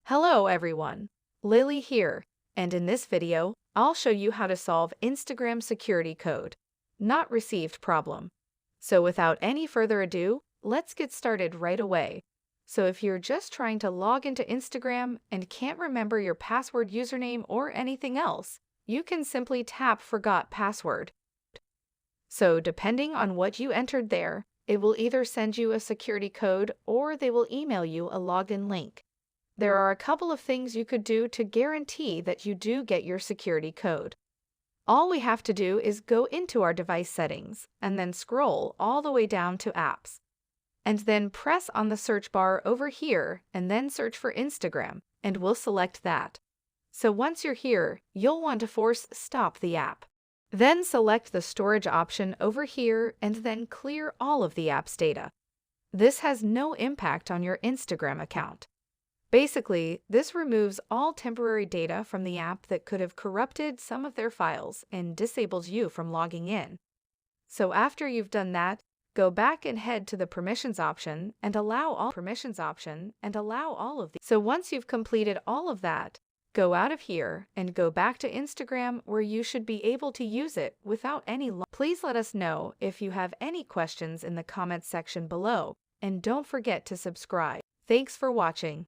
Hello everyone, Lily here, and in this video, I'll show you how to solve Instagram security code not received problem. So without any further ado, let's get started right away. So if you're just trying to log into Instagram and can't remember your password, username, or anything else, you can simply tap Forgot Password. So depending on what you entered there, it will either send you a security code or they will email you a login link. There are a couple of things you could do to guarantee that you do get your security code. All we have to do is go into our device settings and then scroll all the way down to apps. And then press on the search bar over here and then search for Instagram, and we'll select that. So once you're here, you'll want to force stop the app. Then select the storage option over here and then clear all of the app's data. This has no impact on your Instagram account. Basically, this removes all temporary data from the app that could have corrupted some of their files and disables you from logging in. So after you've done that, go back and head to the permissions option and allow all of these. So once you've completed all of that, go out of here and go back to Instagram where you should be able to use it without any loss. Please let us know if you have any questions in the comments section below, and don't forget to subscribe. Thanks for watching.